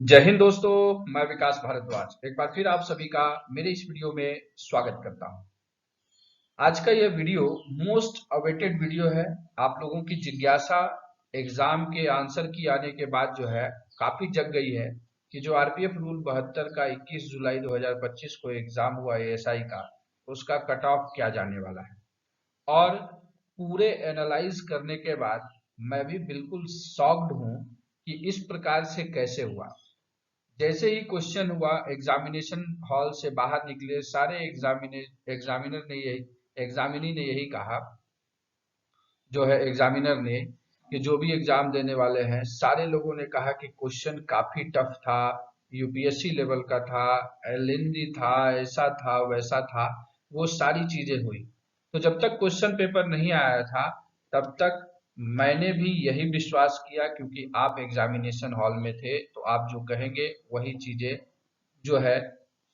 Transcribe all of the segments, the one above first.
जय हिंद दोस्तों। मैं विकास भारद्वाज एक बार फिर आप सभी का मेरे इस वीडियो में स्वागत करता हूं। आज का यह वीडियो मोस्ट अवेटेड वीडियो है। आप लोगों की जिज्ञासा एग्जाम के आंसर की आने के बाद जो है काफी जग गई है कि जो आरपीएफ रूल 72 का 21 जुलाई 2025 को एग्जाम हुआ एएसआई का, उसका कट ऑफ क्या जाने वाला है। और पूरे एनालाइज करने के बाद मैं भी बिल्कुल शॉक्ड हूं कि इस प्रकार से कैसे हुआ। जैसे ही क्वेश्चन हुआ, एग्जामिनेशन हॉल से बाहर निकले सारे एग्जामिनर ने यही एग्जामिनी ने यही कहा, जो है एग्जामिनर ने, कि जो भी एग्जाम देने वाले हैं सारे लोगों ने कहा कि क्वेश्चन काफी टफ था, यूपीएससी लेवल का था, एलएनडी था, ऐसा था वैसा था। वो सारी चीजें हुई। तो जब तक क्वेश्चन पेपर नहीं आया था तब तक मैंने भी यही विश्वास किया, क्योंकि आप एग्जामिनेशन हॉल में थे तो आप जो कहेंगे वही चीजें जो है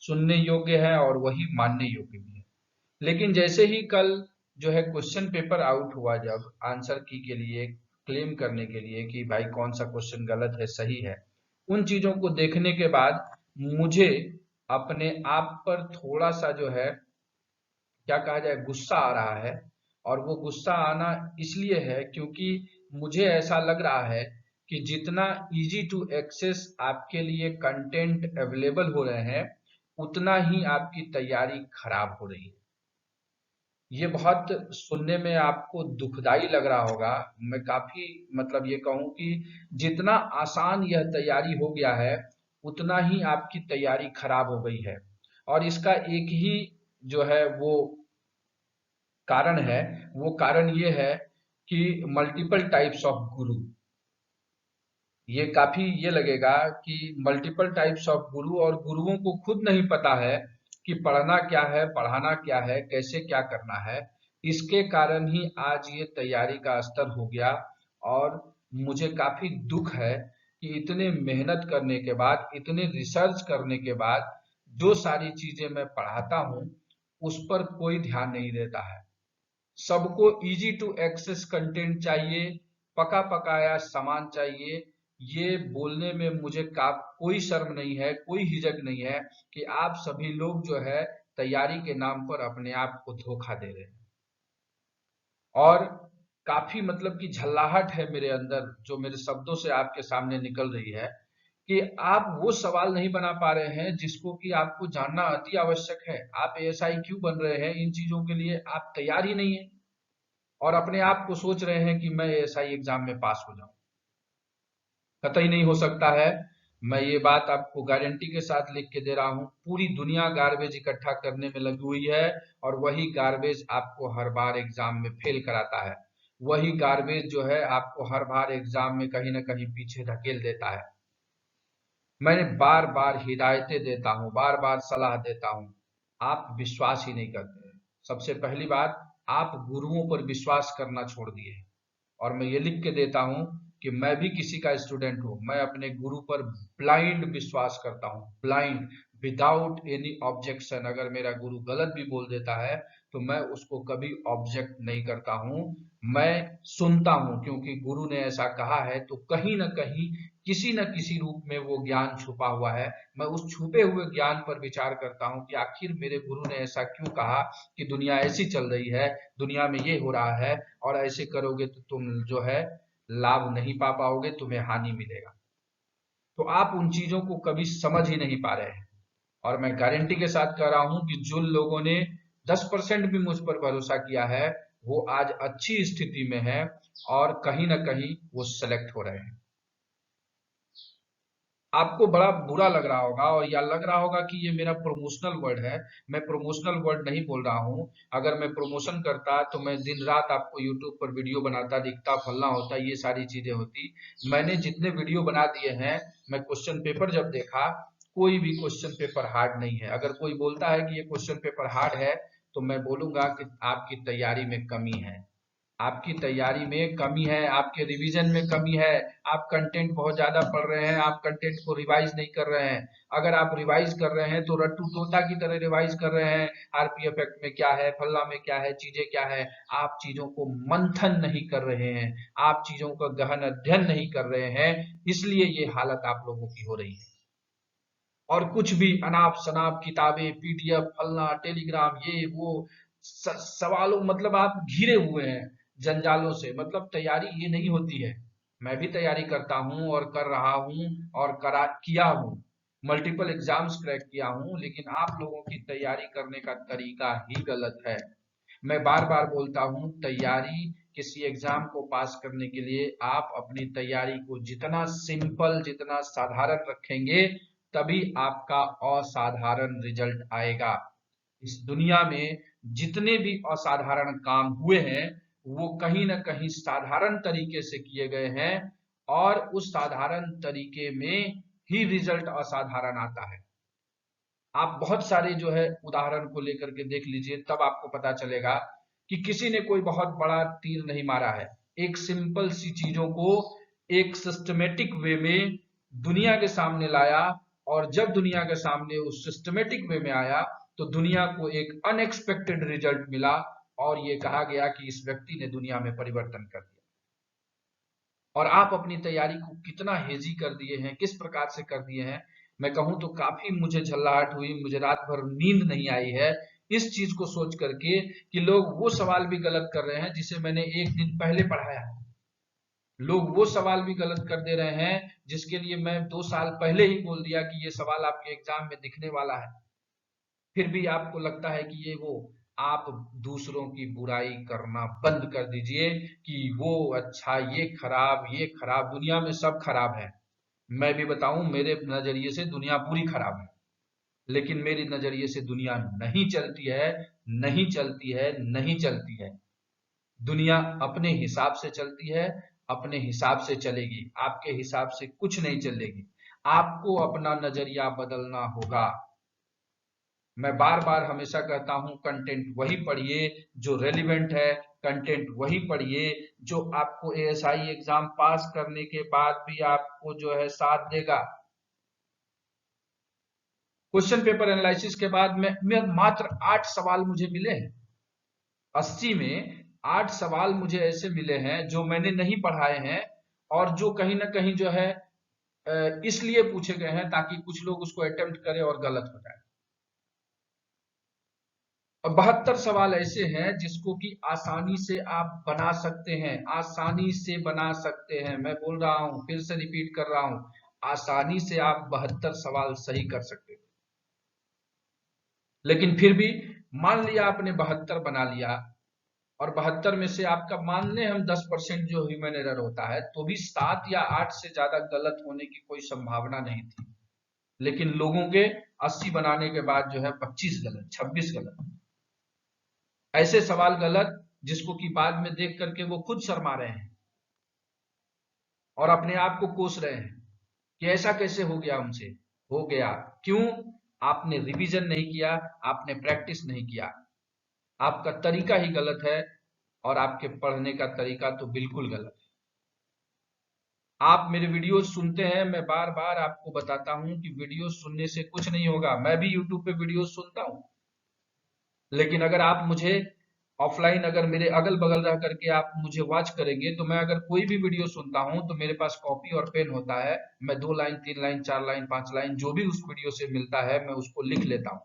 सुनने योग्य है और वही मानने योग्य भी है। लेकिन जैसे ही कल जो है क्वेश्चन पेपर आउट हुआ, जब आंसर की के लिए क्लेम करने के लिए कि भाई कौन सा क्वेश्चन गलत है सही है, उन चीजों को देखने के बाद मुझे अपने आप पर थोड़ा सा जो है क्या कहा जाए गुस्सा आ रहा है। और वो गुस्सा आना इसलिए है क्योंकि मुझे ऐसा लग रहा है कि जितना इजी टू एक्सेस आपके लिए कंटेंट अवेलेबल हो रहे हैं, उतना ही आपकी तैयारी खराब हो रही है। ये बहुत सुनने में आपको दुखदाई लग रहा होगा। मैं काफी मतलब ये कहूं कि जितना आसान यह तैयारी हो गया है, उतना ही आपकी तैयारी खराब हो गई है। और इसका एक ही जो है वो कारण है। वो कारण ये है कि मल्टीपल टाइप्स ऑफ गुरु। ये काफी ये लगेगा कि मल्टीपल टाइप्स ऑफ गुरु, और गुरुओं को खुद नहीं पता है कि पढ़ना क्या है, पढ़ाना क्या है, कैसे क्या करना है। इसके कारण ही आज ये तैयारी का स्तर हो गया। और मुझे काफी दुख है कि इतने मेहनत करने के बाद, इतने रिसर्च करने के बाद जो सारी चीजें मैं पढ़ाता हूँ उस पर कोई ध्यान नहीं देता है। सबको इजी टू एक्सेस कंटेंट चाहिए, पका पकाया सामान चाहिए। ये बोलने में मुझे कोई शर्म नहीं है, कोई हिचक नहीं है कि आप सभी लोग जो है तैयारी के नाम पर अपने आप को धोखा दे रहे हैं। और काफी मतलब कि झल्लाहट है मेरे अंदर जो मेरे शब्दों से आपके सामने निकल रही है कि आप वो सवाल नहीं बना पा रहे हैं जिसको कि आपको जानना अति आवश्यक है। आप एएसआई क्यों बन रहे हैं, इन चीजों के लिए आप तैयार ही नहीं है। और अपने आप को सोच रहे हैं कि मैं एएसआई एग्जाम में पास हो जाऊं। कतई नहीं हो सकता है। मैं ये बात आपको गारंटी के साथ लिख के दे रहा हूं। पूरी दुनिया गार्बेज इकट्ठा करने में लगी हुई है, और वही गार्बेज आपको हर बार एग्जाम में फेल कराता है। वही गार्बेज जो है आपको हर बार एग्जाम में कहीं ना कहीं पीछे धकेल देता है। मैंने बार बार हिदायतें देता हूँ, बार बार सलाह देता हूँ, आप विश्वास ही नहीं करते। सबसे पहली बात, आप गुरुओं पर विश्वास करना छोड़ दिए। और मैं ये लिख के देता हूं कि मैं भी किसी का स्टूडेंट हूं। मैं अपने गुरु पर ब्लाइंड विश्वास करता हूं, ब्लाइंड, विदाउट एनी ऑब्जेक्शन। अगर मेरा गुरु गलत भी बोल देता है तो मैं उसको कभी ऑब्जेक्ट नहीं करता हूं। मैं सुनता हूं, क्योंकि गुरु ने ऐसा कहा है तो कहीं ना कहीं किसी न किसी रूप में वो ज्ञान छुपा हुआ है। मैं उस छुपे हुए ज्ञान पर विचार करता हूं कि आखिर मेरे गुरु ने ऐसा क्यों कहा कि दुनिया ऐसी चल रही है, दुनिया में ये हो रहा है, और ऐसे करोगे तो तुम जो है लाभ नहीं पा पाओगे, तुम्हें हानि मिलेगा। तो आप उन चीजों को कभी समझ ही नहीं पा रहे हैं। और मैं गारंटी के साथ कह रहा हूं कि जो लोगों ने 10% भी मुझ पर भरोसा किया है, वो आज अच्छी स्थिति में है और कहीं ना कहीं वो सेलेक्ट हो रहे हैं। आपको बड़ा बुरा लग रहा होगा और या लग रहा होगा कि ये मेरा प्रमोशनल वर्ड है। मैं प्रमोशनल वर्ड नहीं बोल रहा हूँ। अगर मैं प्रमोशन करता तो मैं दिन रात आपको यूट्यूब पर वीडियो बनाता, दिखता, फलना होता, ये सारी चीजें होती। मैंने जितने वीडियो बना दिए हैं, मैं क्वेश्चन पेपर जब देखा, कोई भी क्वेश्चन पेपर हार्ड नहीं है। अगर कोई बोलता है कि ये क्वेश्चन पेपर हार्ड है तो मैं बोलूंगा कि आपकी तैयारी में कमी है। आपकी तैयारी में कमी है, आपके रिवीजन में कमी है। आप कंटेंट बहुत ज्यादा पढ़ रहे हैं, आप कंटेंट को रिवाइज नहीं कर रहे हैं। अगर आप रिवाइज कर रहे हैं तो रट्टू तोता की तरह रिवाइज कर रहे हैं। आरपीएफ एक्ट में क्या है, फल्ला में क्या है, चीजें क्या है। आप चीजों को मंथन नहीं कर रहे हैं, आप चीजों का गहन अध्ययन नहीं कर रहे हैं, इसलिए ये हालत आप लोगों की हो रही है। और कुछ भी अनाप शनाप किताबें, पीडीएफ, फलना, टेलीग्राम, ये वो सवालों, मतलब आप घिरे हुए हैं जंजालों से। मतलब तैयारी ये नहीं होती है। मैं भी तैयारी करता हूँ और कर रहा हूँ और करा किया हूँ, मल्टीपल एग्जाम्स क्रैक किया हूँ, लेकिन आप लोगों की तैयारी करने का तरीका ही गलत है। मैं बार बार बोलता हूँ, तैयारी किसी एग्जाम को पास करने के लिए आप अपनी तैयारी को जितना सिंपल, जितना साधारण रखेंगे, तभी आपका असाधारण रिजल्ट आएगा। इस दुनिया में जितने भी असाधारण काम हुए हैं, वो कहीं ना कहीं साधारण तरीके से किए गए हैं, और उस साधारण तरीके में ही रिजल्ट असाधारण आता है। आप बहुत सारे जो है उदाहरण को लेकर के देख लीजिए, तब आपको पता चलेगा कि किसी ने कोई बहुत बड़ा तीर नहीं मारा है। एक सिंपल सी चीजों को एक सिस्टमेटिक वे में दुनिया के सामने लाया, और जब दुनिया के सामने उस सिस्टमेटिक वे में आया, तो दुनिया को एक अनएक्सपेक्टेड रिजल्ट मिला, और ये कहा गया कि इस व्यक्ति ने दुनिया में परिवर्तन कर दिया। और आप अपनी तैयारी को कितना हेजी कर दिए हैं, किस प्रकार से कर दिए हैं। मैं कहूं तो काफी मुझे झल्लाहट हुई, मुझे रात भर नींद नहीं आई है इस चीज को सोच करके कि लोग वो सवाल भी गलत कर रहे हैं जिसे मैंने एक दिन पहले पढ़ाया है। लोग वो सवाल भी गलत कर दे रहे हैं जिसके लिए मैं 2 साल पहले ही बोल दिया कि ये सवाल आपके एग्जाम में दिखने वाला है। फिर भी आपको लगता है कि ये वो। आप दूसरों की बुराई करना बंद कर दीजिए कि वो अच्छा, ये खराब, दुनिया में सब खराब है। मैं भी बताऊं, मेरे नजरिए से दुनिया पूरी खराब है, लेकिन मेरी नजरिए से दुनिया नहीं चलती है, नहीं चलती है, नहीं चलती है। दुनिया अपने हिसाब से चलती है, अपने हिसाब से चलेगी, आपके हिसाब से कुछ नहीं चलेगी। आपको अपना नजरिया बदलना होगा। मैं बार बार हमेशा कहता हूं, कंटेंट वही पढ़िए जो रेलिवेंट है, कंटेंट वही पढ़िए जो आपको एएसआई एग्जाम पास करने के बाद भी आपको जो है साथ देगा। क्वेश्चन पेपर एनालिसिस के बाद में मात्र 8 सवाल मुझे मिले हैं। 80 में 8 सवाल मुझे ऐसे मिले हैं जो मैंने नहीं पढ़ाए हैं, और जो कहीं ना कहीं जो है इसलिए पूछे गए हैं ताकि कुछ लोग उसको अटेम्प्ट करें और गलत हो जाए। और 72 सवाल ऐसे हैं जिसको कि आसानी से आप बना सकते हैं, आसानी से बना सकते हैं। मैं बोल रहा हूं, फिर से रिपीट कर रहा हूं, आसानी से आप 72 सवाल सही कर सकते हैं। लेकिन फिर भी मान लिया आपने 72 बना लिया, और 72 में से आपका मान लें हम 10% जो ह्यूमन एरर होता है, तो भी 7 या 8 से ज्यादा गलत होने की कोई संभावना नहीं थी। लेकिन लोगों के 80 बनाने के बाद जो है 25 गलत, 26 गलत, ऐसे सवाल गलत जिसको कि बाद में देख करके वो खुद शर्मा रहे हैं और अपने आप को कोस रहे हैं कि ऐसा कैसे हो गया हमसे। हो गया क्यों? आपने रिवीजन नहीं किया, आपने प्रैक्टिस नहीं किया, आपका तरीका ही गलत है, और आपके पढ़ने का तरीका तो बिल्कुल गलत है। आप मेरे वीडियो सुनते हैं, मैं बार बार आपको बताता हूं कि वीडियो सुनने से कुछ नहीं होगा। मैं भी यूट्यूब पे वीडियो सुनता हूं, लेकिन अगर आप मुझे ऑफलाइन, अगर मेरे अगल बगल रह करके आप मुझे वॉच करेंगे, तो मैं अगर कोई भी वीडियो सुनता हूं तो मेरे पास कॉपी और पेन होता है। मैं 2 लाइन, 3 लाइन, 4 लाइन, 5 लाइन जो भी उस वीडियो से मिलता है मैं उसको लिख लेता हूँ।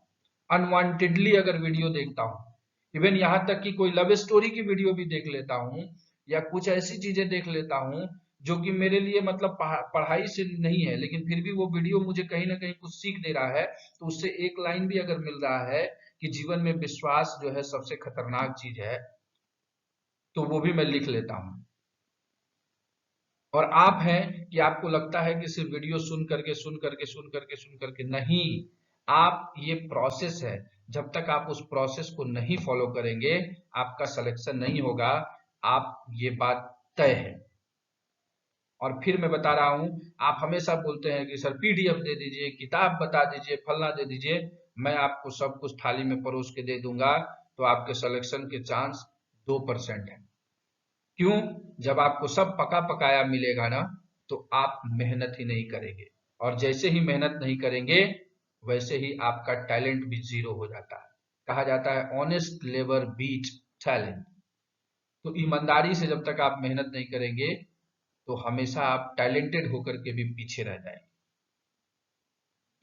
अनवांटेडली अगर वीडियो देखता हूँ, इवन यहाँ तक कि कोई लव स्टोरी की वीडियो भी देख लेता हूँ, या कुछ ऐसी चीजें देख लेता हूँ जो कि मेरे लिए मतलब पढ़ाई से नहीं है, लेकिन फिर भी वो वीडियो मुझे कहीं ना कहीं कुछ सीख दे रहा है, तो उससे एक लाइन भी अगर मिल रहा है कि जीवन में विश्वास जो है सबसे खतरनाक चीज है, तो वो भी मैं लिख लेता हूं। और आप हैं कि आपको लगता है कि सिर्फ वीडियो सुन करके नहीं। आप, ये प्रोसेस है, जब तक आप उस प्रोसेस को नहीं फॉलो करेंगे आपका सिलेक्शन नहीं होगा। आप, ये बात तय है। और फिर मैं बता रहा हूं, आप हमेशा बोलते हैं कि सर पीडीएफ दे दीजिए, किताब बता दीजिए, फलना दे दीजिए। मैं आपको सब कुछ थाली में परोस के दे दूंगा, तो आपके सिलेक्शन के चांस 2% है। क्यों? जब आपको सब पका पकाया मिलेगा ना, तो आप मेहनत ही नहीं करेंगे, और जैसे ही मेहनत नहीं करेंगे वैसे ही आपका टैलेंट भी जीरो हो जाता है। कहा जाता है ऑनेस्ट लेबर बीट टैलेंट। तो ईमानदारी से जब तक आप मेहनत नहीं करेंगे, तो हमेशा आप टैलेंटेड होकर के भी पीछे रह जाएंगे।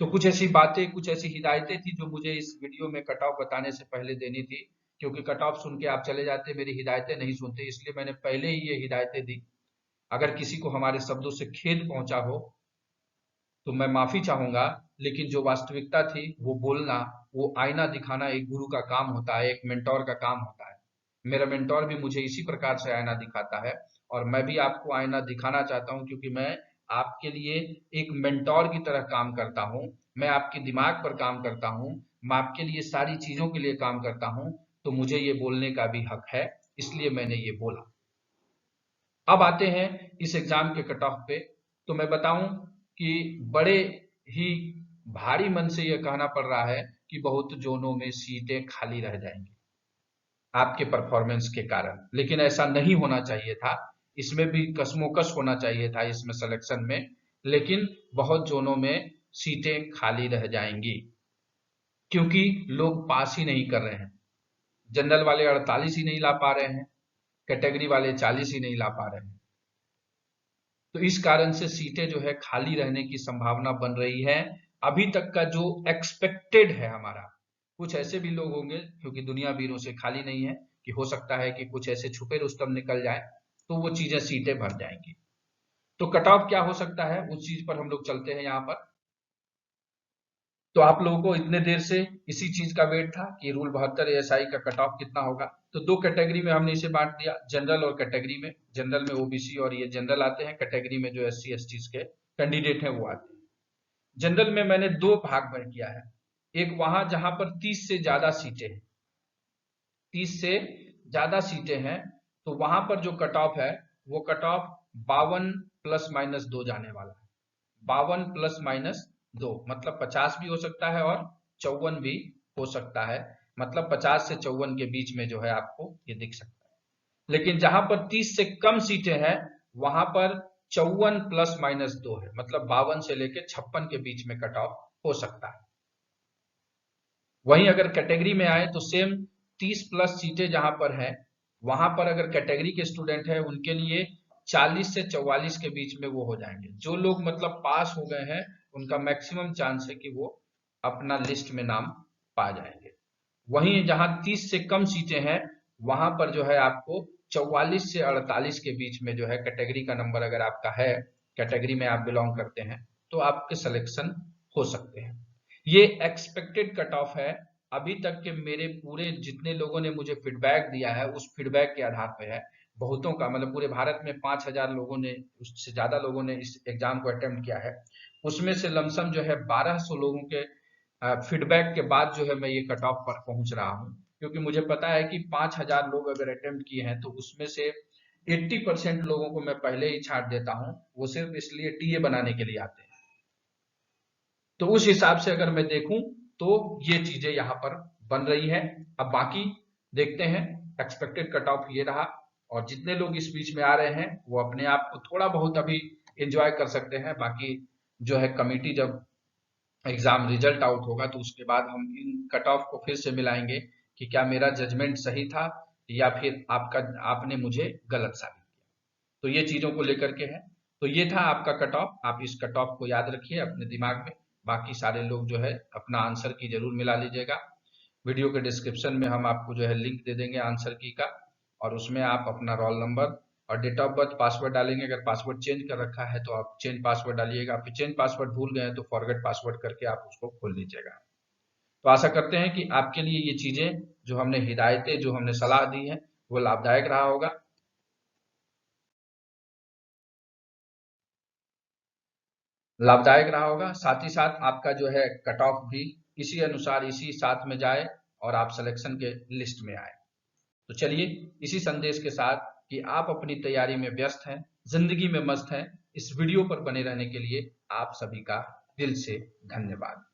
तो कुछ ऐसी बातें, कुछ ऐसी हिदायतें थी जो मुझे इस वीडियो में कट ऑफ बताने से पहले देनी थी, क्योंकि कट ऑफ सुन के आप चले जाते, मेरी हिदायतें नहीं सुनते, इसलिए मैंने पहले ही ये हिदायतें दी। अगर किसी को हमारे शब्दों से खेद पहुंचा हो तो मैं माफी चाहूंगा, लेकिन जो वास्तविकता थी वो बोलना, वो आईना दिखाना एक गुरु का काम होता है, एक मेंटोर का काम होता है। मेरा मेंटोर भी मुझे इसी प्रकार से आईना दिखाता है, और मैं भी आपको आईना दिखाना चाहता हूं, क्योंकि मैं आपके लिए एक मेंटोर की तरह काम करता हूं। मैं आपके दिमाग पर काम करता हूं, मैं आपके लिए सारी चीजों के लिए काम करता हूं, तो मुझे ये बोलने का भी हक है, इसलिए मैंने ये बोला। अब आते हैं इस एग्जाम के कट ऑफ पे। तो मैं बताऊं कि बड़े ही भारी मन से यह कहना पड़ रहा है कि बहुत जोनों में सीटें खाली रह जाएंगी आपके परफॉर्मेंस के कारण, लेकिन ऐसा नहीं होना चाहिए था। इसमें भी कसमोकस होना चाहिए था इसमें सिलेक्शन में, लेकिन बहुत जोनों में सीटें खाली रह जाएंगी क्योंकि लोग पास ही नहीं कर रहे हैं। जनरल वाले 48 ही नहीं ला पा रहे हैं, कैटेगरी वाले 40 ही नहीं ला पा रहे हैं। तो इस कारण से सीटें जो है खाली रहने की संभावना बन रही है। अभी तक का जो एक्सपेक्टेड है हमारा, कुछ ऐसे भी लोग होंगे क्योंकि दुनिया वीरों से खाली नहीं है, कि हो सकता है कि कुछ ऐसे छुपे रुस्तम निकल जाए, तो वो चीजें सीटें भर जाएंगी। तो कट ऑफ क्या हो सकता है उस चीज पर हम लोग चलते हैं यहाँ पर। तो आप लोगों को इतने देर से इसी चीज का वेट था कि रूल 72 एएसआई का कट ऑफ कितना होगा। तो दो कैटेगरी में हमने इसे बांट दिया, जनरल और कैटेगरी में। जनरल में ओबीसी और ये जनरल आते हैं, कैटेगरी में जो एससी एसटी के कैंडिडेट हैं वो आते हैं। जनरल में मैंने दो भाग में किया है। एक वहां जहां पर 30 से ज्यादा सीटें हैं, 30 से ज्यादा सीटें हैं, तो वहां पर जो कट ऑफ है वो कट ऑफ 52 ± 2 जाने वाला है। 52 ± 2 मतलब 50 भी हो सकता है और 54 भी हो सकता है, मतलब 50 से 54 के बीच में जो है आपको ये दिख सकता है। लेकिन जहां पर 30 से कम सीटें हैं वहां पर 54 ± 2 है, मतलब 52 से लेकर 56 के बीच में कट ऑफ हो सकता है। वहीं अगर कैटेगरी में आए तो सेम 30+ सीटें जहां पर है, वहां पर अगर कैटेगरी के स्टूडेंट है उनके लिए 40 से 44 के बीच में वो हो जाएंगे। जो लोग मतलब पास हो गए हैं उनका मैक्सिमम चांस है कि वो अपना लिस्ट में नाम पा जाएंगे। वहीं जहां 30 से कम सीटें हैं वहां पर जो है आपको 44 से 48 के बीच में जो है कैटेगरी का नंबर अगर आपका है, कैटेगरी में आप बिलोंग करते हैं, तो आपके सिलेक्शन हो सकते हैं। ये एक्सपेक्टेड कट ऑफ है। अभी तक के मेरे पूरे जितने लोगों ने मुझे फीडबैक दिया है उस फीडबैक के आधार पर है। बहुतों का मतलब पूरे भारत में 5000 लोगों ने, उससे ज्यादा लोगों ने इस एग्जाम को अटेम्प्ट किया है, उसमें से लमसम जो है 1200 लोगों के फीडबैक के बाद जो है मैं ये कट ऑफ पर पहुंच रहा हूं। क्योंकि मुझे पता है कि 5000 लोग अगर अटेम्प्ट किए हैं तो उसमें से 80% लोगों को मैं पहले ही छांट देता हूं, वो सिर्फ इसलिए टीए बनाने के लिए आते हैं। तो उस हिसाब से अगर मैं देखूं तो ये चीजें यहाँ पर बन रही है। अब बाकी देखते हैं। एक्सपेक्टेड कट ऑफ ये रहा, और जितने लोग इस बीच में आ रहे हैं वो अपने आप को थोड़ा बहुत अभी एंजॉय कर सकते हैं। बाकी जो है कमिटी जब एग्जाम रिजल्ट आउट होगा तो उसके बाद हम इन कट ऑफ को फिर से मिलाएंगे कि क्या मेरा जजमेंट सही था या फिर आपने मुझे गलत साबित किया। तो ये चीजों को लेकर के है। तो ये था आपका कट ऑफ, आप इस कट ऑफ को याद रखिए अपने दिमाग में। बाकी सारे लोग जो है अपना आंसर की जरूर मिला लीजिएगा। वीडियो के डिस्क्रिप्शन में हम आपको जो है लिंक दे देंगे आंसर की का, और उसमें आप अपना रोल नंबर और डेट ऑफ बर्थ पासवर्ड डालेंगे। अगर पासवर्ड चेंज कर रखा है तो आप चेंज पासवर्ड डालिएगा, फिर चेंज पासवर्ड भूल गए तो फॉरगेट पासवर्ड करके आप उसको खोल लीजिएगा। तो आशा करते हैं कि आपके लिए ये चीजें जो हमने हिदायतें, जो हमने सलाह दी है वो लाभदायक रहा होगा। साथ ही साथ आपका जो है कट ऑफ भी इसी अनुसार इसी साथ में जाए और आप सिलेक्शन के लिस्ट में आए। तो चलिए इसी संदेश के साथ कि आप अपनी तैयारी में व्यस्त हैं, जिंदगी में मस्त हैं, इस वीडियो पर बने रहने के लिए आप सभी का दिल से धन्यवाद।